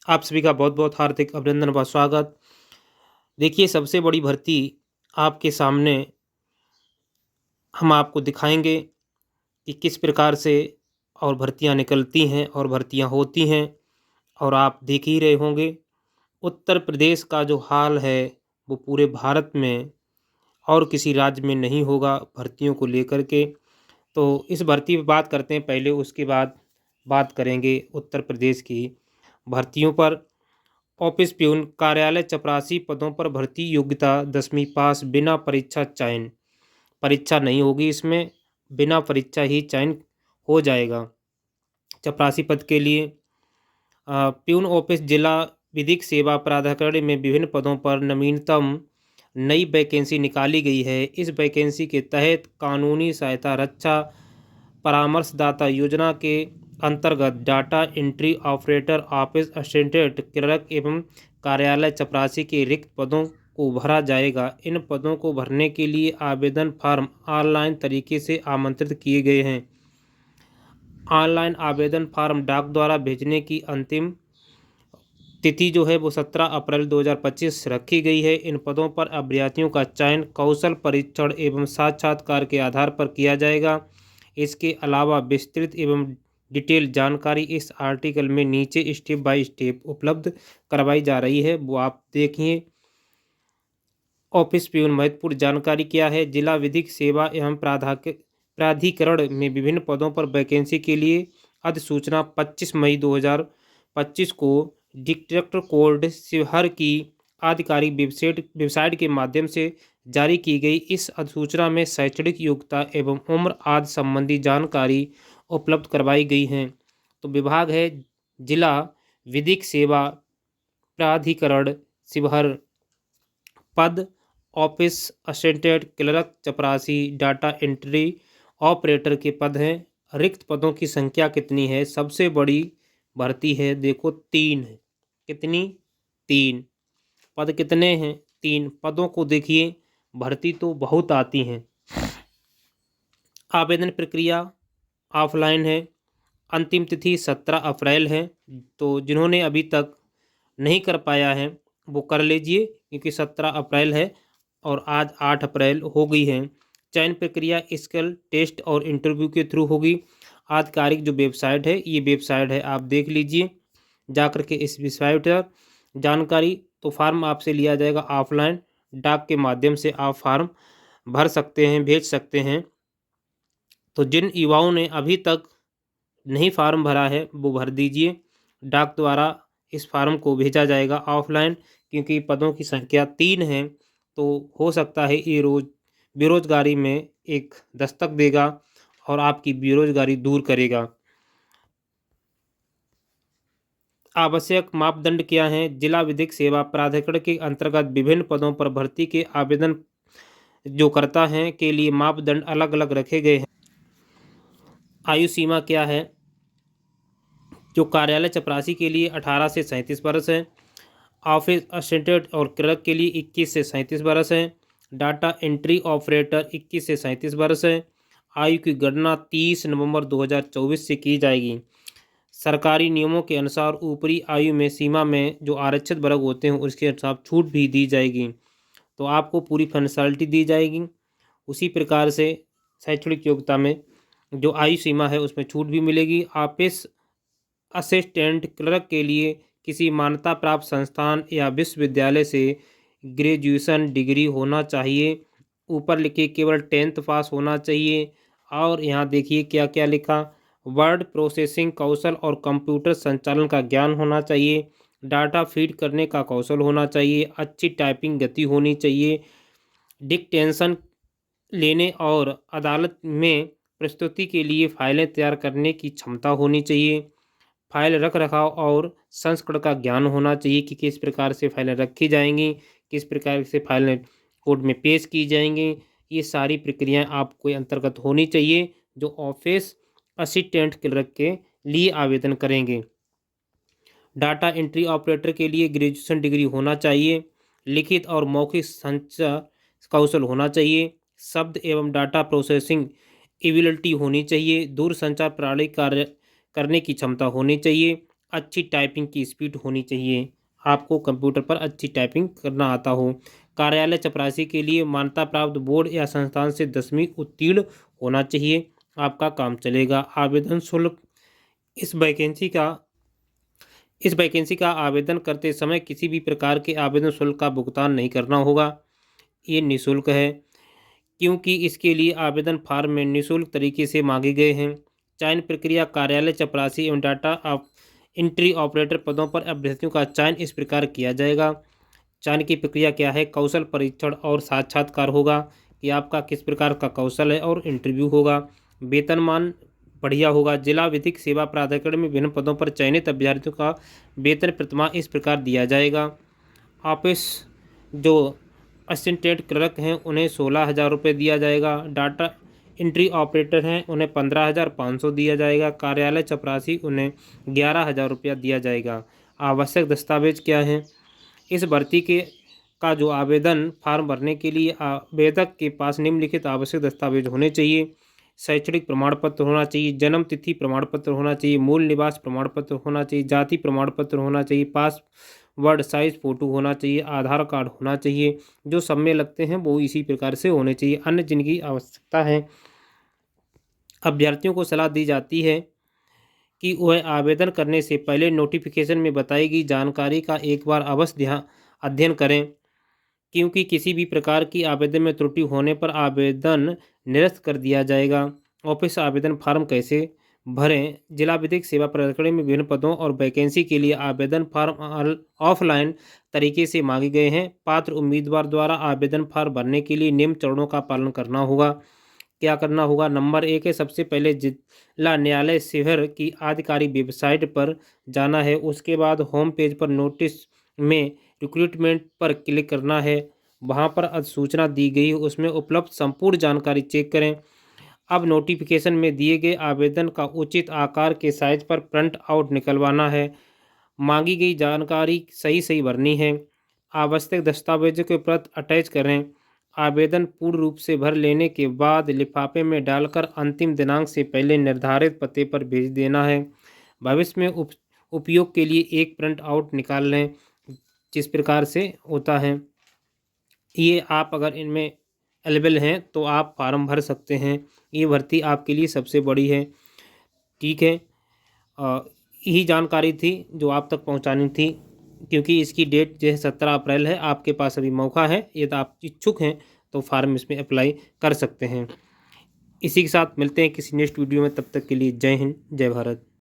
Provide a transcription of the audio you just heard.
आप सभी का बहुत बहुत हार्दिक अभिनंदन व स्वागत। देखिए, सबसे बड़ी भर्ती आपके सामने हम आपको दिखाएंगे कि किस प्रकार से और भर्तियां निकलती हैं और भर्तियां होती हैं। और आप देख ही रहे होंगे, उत्तर प्रदेश का जो हाल है वो पूरे भारत में और किसी राज्य में नहीं होगा भर्तियों को लेकर के। तो इस भर्ती पे बात करते हैं पहले, उसके बाद बात करेंगे उत्तर प्रदेश की भर्तियों पर। ऑफिस प्यून कार्यालय चपरासी पदों पर भर्ती, योग्यता 10वीं पास, बिना परीक्षा चयन। परीक्षा नहीं होगी इसमें, बिना परीक्षा ही चयन हो जाएगा चपरासी पद के लिए। प्यून ऑफिस जिला विधिक सेवा प्राधिकरण में विभिन्न पदों पर नवीनतम नई वैकेंसी निकाली गई है। इस वैकेंसी के तहत कानूनी सहायता रक्षा परामर्शदाता योजना के अंतर्गत data entry operator, office assistant, clerk एवं कार्यालय चपरासी के रिक्त पदों को भरा जाएगा। इन पदों को भरने के लिए आवेदन फार्म ऑनलाइन तरीके से आमंत्रित किए गए हैं। ऑनलाइन आवेदन फार्म डाक द्वारा भेजने की अंतिम तिथि जो है वो 17 अप्रैल 2025 रखी गई है। इन पदों पर अभ्यर्थियों का चयन कौशल परीक्षण एवं साक्षात्कार के आधार पर किया जाएगा। इसके अलावा विस्तृत एवं डिटेल जानकारी इस आर्टिकल में नीचे स्टेप बाय स्टेप उपलब्ध करवाई जा रही है, वो आप देखिए। ऑफिस प्यून महत्वपूर्ण जानकारी क्या है। जिला विधिक सेवा एवं प्राधिकरण में विभिन्न पदों पर वैकेंसी के लिए अधिसूचना 25 मई 2025 को डिस्ट्रिक्ट कोर्ट शिवहर की आधिकारिक वेबसाइट के माध्यम से जारी की गई। इस अधिसूचना में शैक्षणिक योग्यता एवं उम्र आदि संबंधी जानकारी उपलब्ध करवाई गई हैं। तो विभाग है जिला विधिक सेवा प्राधिकरण शिवहर। पद ऑफिस असिस्टेंट, क्लर्क, चपरासी, डाटा एंट्री ऑपरेटर के पद हैं। रिक्त पदों की संख्या कितनी है? सबसे बड़ी भर्ती है, देखो 3 है। कितनी? 3 पद। कितने हैं? 3 पदों को देखिए, भर्ती तो बहुत आती हैं। आवेदन प्रक्रिया ऑफलाइन है। अंतिम तिथि 17 अप्रैल है। तो जिन्होंने अभी तक नहीं कर पाया है वो कर लीजिए, क्योंकि 17 अप्रैल है और आज 8 अप्रैल हो गई है। चयन प्रक्रिया स्किल टेस्ट और इंटरव्यू के थ्रू होगी। आधिकारिक जो वेबसाइट है, ये वेबसाइट है, आप देख लीजिए जाकर के इस वेबसाइट पर जानकारी। तो फार्म आपसे लिया जाएगा ऑफलाइन, डाक के माध्यम से आप फार्म भर सकते हैं, भेज सकते हैं। तो जिन युवाओं ने अभी तक नहीं फार्म भरा है वो भर दीजिए। डाक द्वारा इस फार्म को भेजा जाएगा ऑफलाइन, क्योंकि पदों की संख्या 3 है। तो हो सकता है ये बेरोजगारी में एक दस्तक देगा और आपकी बेरोजगारी दूर करेगा। आवश्यक मापदंड क्या हैं? जिला विधिक सेवा प्राधिकरण के अंतर्गत विभिन्न पदों पर भर्ती के आवेदन जो करता है के लिए मापदंड अलग अलग रखे गए हैं। आयु सीमा क्या है? जो कार्यालय चपरासी के लिए 18 से 37 वर्ष है। ऑफिस असिस्टेंट और क्लर्क के लिए 21 से 37 वर्ष है। डाटा एंट्री ऑपरेटर 21 से 37 वर्ष है। आयु की गणना 30 नवंबर 2024 से की जाएगी। सरकारी नियमों के अनुसार ऊपरी आयु में सीमा में जो आरक्षित वर्ग होते हैं उसके अनुसार छूट भी दी जाएगी। तो आपको पूरी फैसिलिटी दी जाएगी। उसी प्रकार से शैक्षणिक योग्यता में जो आयु सीमा है उसमें छूट भी मिलेगी। ऑफिस असिस्टेंट क्लर्क के लिए किसी मान्यता प्राप्त संस्थान या विश्वविद्यालय से ग्रेजुएशन डिग्री होना चाहिए। ऊपर लिखे केवल 10th पास होना चाहिए। और यहाँ देखिए क्या क्या लिखा, वर्ड प्रोसेसिंग कौशल और कंप्यूटर संचालन का ज्ञान होना चाहिए। डाटा फीड करने का कौशल होना चाहिए। अच्छी टाइपिंग गति होनी चाहिए। डिक्टेंशन लेने और अदालत में प्रस्तुति के लिए फाइलें तैयार करने की क्षमता होनी चाहिए। फाइल रख रखाव और संस्करण का ज्ञान होना चाहिए कि किस प्रकार से फाइलें रखी जाएंगी, किस प्रकार से फाइलें कोर्ट में पेश की जाएंगी। ये सारी प्रक्रियाएं आपको अंतर्गत होनी चाहिए जो ऑफिस असिस्टेंट क्लर्क के लिए आवेदन करेंगे। डाटा एंट्री ऑपरेटर के लिए ग्रेजुएशन डिग्री होना चाहिए। लिखित और मौखिक संचार कौशल होना चाहिए। शब्द एवं डाटा प्रोसेसिंग एबिलिटी होनी चाहिए। दूर संचार प्रणाली कार्य करने की क्षमता होनी चाहिए। अच्छी टाइपिंग की स्पीड होनी चाहिए, आपको कंप्यूटर पर अच्छी टाइपिंग करना आता हो। कार्यालय चपरासी के लिए मान्यता प्राप्त बोर्ड या संस्थान से 10वीं उत्तीर्ण होना चाहिए, आपका काम चलेगा। आवेदन शुल्क, इस वैकेंसी का इस वैकेंसी का आवेदन करते समय किसी भी प्रकार के आवेदन शुल्क का भुगतान नहीं करना होगा, ये निःशुल्क है, क्योंकि इसके लिए आवेदन फार्म में निःशुल्क तरीके से मांगे गए हैं। चयन प्रक्रिया, कार्यालय चपरासी एवं डाटा एंट्री ऑपरेटर पदों पर अभ्यर्थियों का चयन इस प्रकार किया जाएगा। चयन की प्रक्रिया क्या है? कौशल परीक्षण और साक्षात्कार होगा कि आपका किस प्रकार का कौशल है, और इंटरव्यू होगा। वेतनमान बढ़िया होगा। जिला विधिक सेवा प्राधिकरण में विभिन्न पदों पर चयनित अभ्यर्थियों का वेतन प्रतिमाह इस प्रकार दिया जाएगा। ऑफिस जो असिस्टेंट क्लर्क हैं उन्हें 16,000 रुपये दिया जाएगा। डाटा एंट्री ऑपरेटर हैं उन्हें 15,500 दिया जाएगा। कार्यालय चपरासी उन्हें 11,000 रुपया दिया जाएगा। आवश्यक दस्तावेज क्या हैं? इस भर्ती का जो आवेदन फार्म भरने के लिए आवेदक के पास निम्नलिखित आवश्यक दस्तावेज होने चाहिए। शैक्षणिक प्रमाण पत्र होना चाहिए, जन्म तिथि प्रमाण पत्र होना चाहिए, मूल निवास प्रमाण पत्र होना चाहिए, जाति प्रमाण पत्र होना चाहिए, पासवर्ड साइज फ़ोटो होना चाहिए, आधार कार्ड होना चाहिए। जो सब में लगते हैं वो इसी प्रकार से होने चाहिए। अन्य जिनकी आवश्यकता है, अभ्यर्थियों को सलाह दी जाती है कि वह आवेदन करने से पहले नोटिफिकेशन में बताई गई जानकारी का एक बार अवश्य अध्ययन करें, क्योंकि किसी भी प्रकार की आवेदन में त्रुटि होने पर आवेदन निरस्त कर दिया जाएगा। ऑफिस आवेदन फार्म कैसे भरें? जिला विधिक सेवा प्राधिकरण में विभिन्न पदों और वैकेंसी के लिए आवेदन फार्म ऑफलाइन तरीके से मांगे गए हैं। पात्र उम्मीदवार द्वारा आवेदन फार्म भरने के लिए निम्न चरणों का पालन करना होगा। क्या करना होगा? नंबर 1 है, सबसे पहले जिला न्यायालय शिविर की आधिकारिक वेबसाइट पर जाना है। उसके बाद होम पेज पर नोटिस में रिक्रूटमेंट पर क्लिक करना है। वहां पर अधिसूचना दी गई है, उसमें उपलब्ध संपूर्ण जानकारी चेक करें। अब नोटिफिकेशन में दिए गए आवेदन का उचित आकार के साइज पर प्रिंट आउट निकलवाना है। मांगी गई जानकारी सही सही भरनी है। आवश्यक दस्तावेजों के प्रति अटैच करें। आवेदन पूर्ण रूप से भर लेने के बाद लिफाफे में डालकर अंतिम दिनांक से पहले निर्धारित पते पर भेज देना है। भविष्य में उपयोग के लिए एक प्रिंट आउट निकाल लें, जिस प्रकार से होता है। ये आप अगर इनमें एलिजिबल हैं तो आप फार्म भर सकते हैं। ये भर्ती आपके लिए सबसे बड़ी है। ठीक है, यही जानकारी थी जो आप तक पहुंचानी थी, क्योंकि इसकी डेट जो है 17 अप्रैल है। आपके पास अभी मौका है, यदि आप इच्छुक हैं तो फार्म इसमें अप्लाई कर सकते हैं। इसी के साथ मिलते हैं किसी नेक्स्ट वीडियो में, तब तक के लिए जय हिंद, जय भारत।